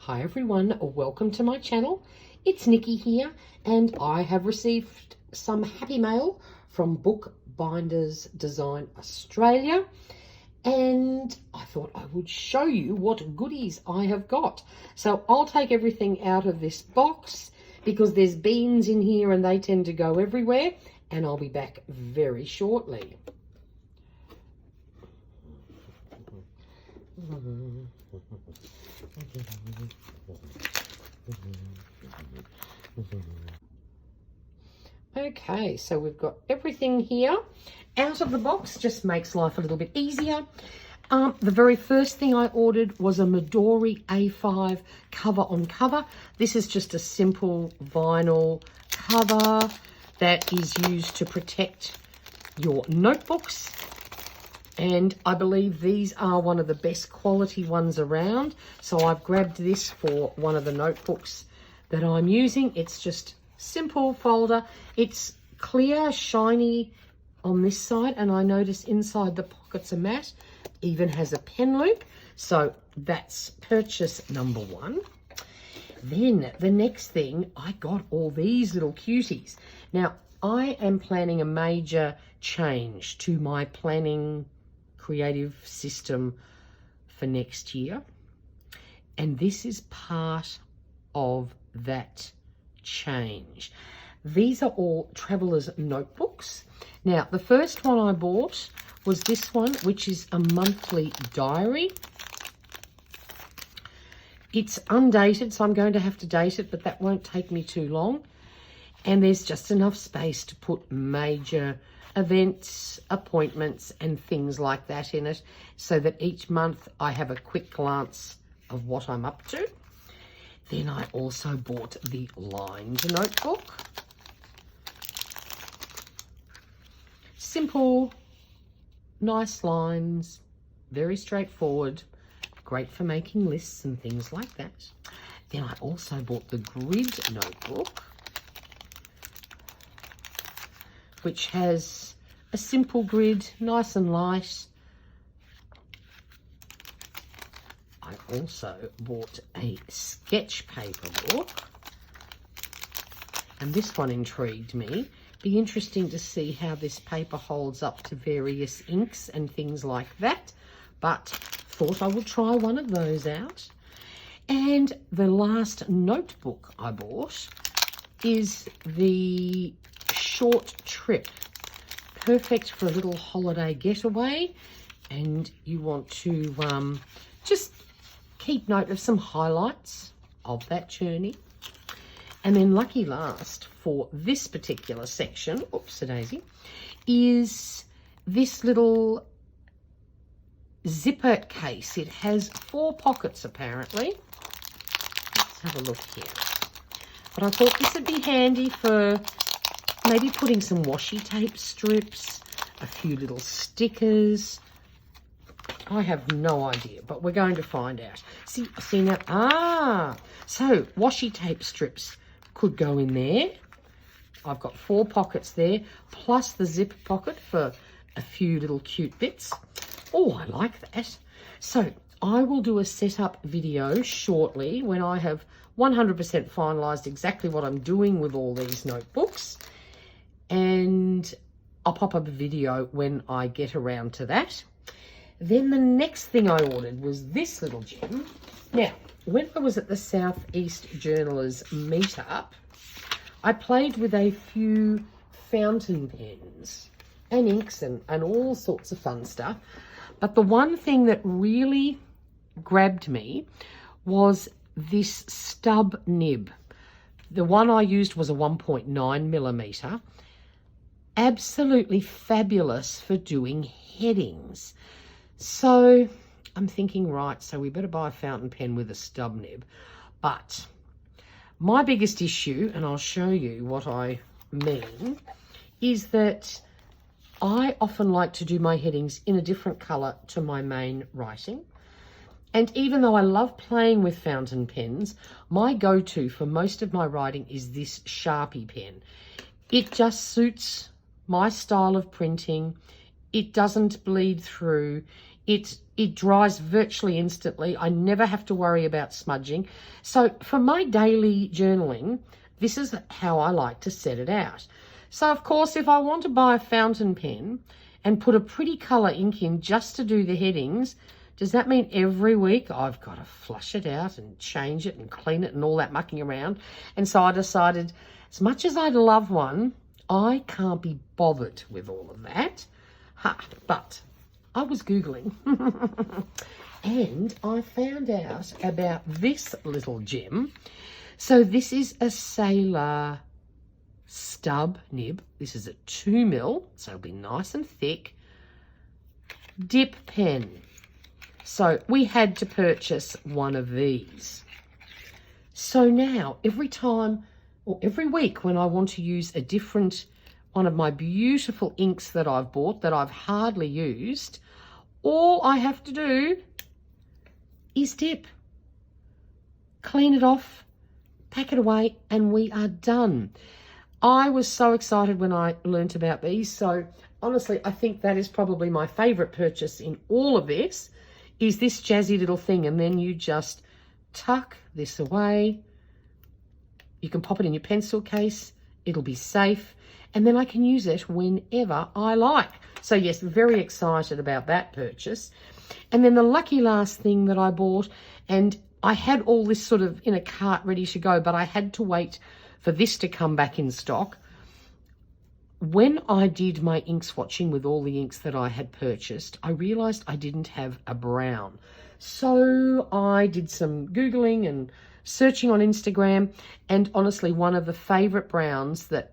Hi everyone, welcome to my channel. It's Nikki here, and I have received some happy mail from Bookbinders Design Australia, and I thought I would show you what goodies I have got. So I'll take everything out of this box because there's beans in here and they tend to go everywhere, and I'll be back very shortly. Okay, so we've got everything here out of the box, just makes life a little bit easier. The very first thing I ordered was a Midori A5 cover on cover. This is just a simple vinyl cover that is used to protect your notebooks. And I believe these are one of the best quality ones around. So I've grabbed this for one of the notebooks that I'm using. It's just simple folder. It's clear, shiny on this side. And I notice inside the pockets are matte. Even has a pen loop. So that's purchase number one. Then the next thing, I got all these little cuties. Now, I am planning a major change to my planning creative system for next year, and this is part of that change. These are all travelers notebooks. Now, the first one I bought was this one, which is a monthly diary. It's undated, so I'm going to have to date it, but that won't take me too long. And there's just enough space to put major events, appointments, and things like that in it, so that each month I have a quick glance of what I'm up to. Then I also bought the lined notebook. Simple, nice lines, very straightforward, great for making lists and things like that. Then I also bought the grid notebook, which has a simple grid, nice and light. I also bought a sketch paper book, and this one intrigued me. Be interesting to see how this paper holds up to various inks and things like that, but thought I would try one of those out. And the last notebook I bought is the short trip, perfect for a little holiday getaway, and you want to just keep note of some highlights of that journey. And then lucky last for this particular section, oops-a-daisy, is this little zipper case. It has 4 pockets apparently. Let's have a look here. But I thought this would be handy for maybe putting some washi tape strips, a few little stickers. I have no idea, but we're going to find out. See now, so washi tape strips could go in there. I've got 4 pockets there, plus the zip pocket for a few little cute bits. Oh, I like that. So I will do a setup video shortly when I have 100% finalized exactly what I'm doing with all these notebooks. And I'll pop up a video when I get around to that. Then the next thing I ordered was this little gem. Now, when I was at the Southeast Journalers meetup, I played with a few fountain pens and inks and all sorts of fun stuff. But the one thing that really grabbed me was this stub nib. The one I used was a 1.9 millimeter. Absolutely fabulous for doing headings. So I'm thinking, right, so we better buy a fountain pen with a stub nib. But my biggest issue, and I'll show you what I mean, is that I often like to do my headings in a different colour to my main writing. And even though I love playing with fountain pens, my go-to for most of my writing is this Sharpie pen. It just suits my style of printing. It doesn't bleed through. It It dries virtually instantly. I never have to worry about smudging. So for my daily journaling, this is how I like to set it out. So of course, if I want to buy a fountain pen and put a pretty colour ink in just to do the headings, does that mean every week I've got to flush it out and change it and clean it and all that mucking around? And so I decided, as much as I'd love one, I can't be bothered with all of that. But I was Googling and I found out about this little gem. So this is a Sailor stub nib. This is a 2mm, so it'll be nice and thick. Dip pen. So we had to purchase one of these. So now every time or every week when I want to use a different one of my beautiful inks that I've bought that I've hardly used, all I have to do is dip, clean it off, pack it away, and we are done. I was so excited when I learnt about these. So honestly, I think that is probably my favourite purchase in all of this, is this jazzy little thing. And then you just tuck this away. You can pop it in your pencil case. It'll be safe. And then I can use it whenever I like. So yes, very excited about that purchase. And then the lucky last thing that I bought, and I had all this sort of in a cart ready to go, but I had to wait for this to come back in stock. When I did my ink swatching with all the inks that I had purchased, I realised I didn't have a brown. So I did some Googling and searching on Instagram, and honestly, one of the favourite browns that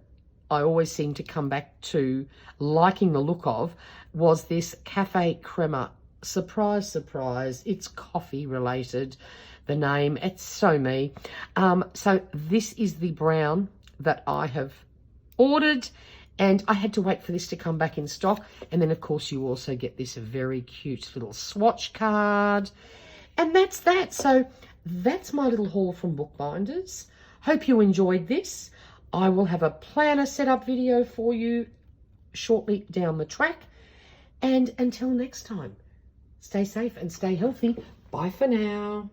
I always seem to come back to liking the look of was this Cafe Crema. Surprise, surprise, it's coffee related, the name, it's so me. So this is the brown that I have ordered, and I had to wait for this to come back in stock. And then of course you also get this very cute little swatch card, and that's that. So that's my little haul from Bookbinders. Hope you enjoyed this. I will have a planner setup video for you shortly down the track. And until next time, stay safe and stay healthy. Bye for now.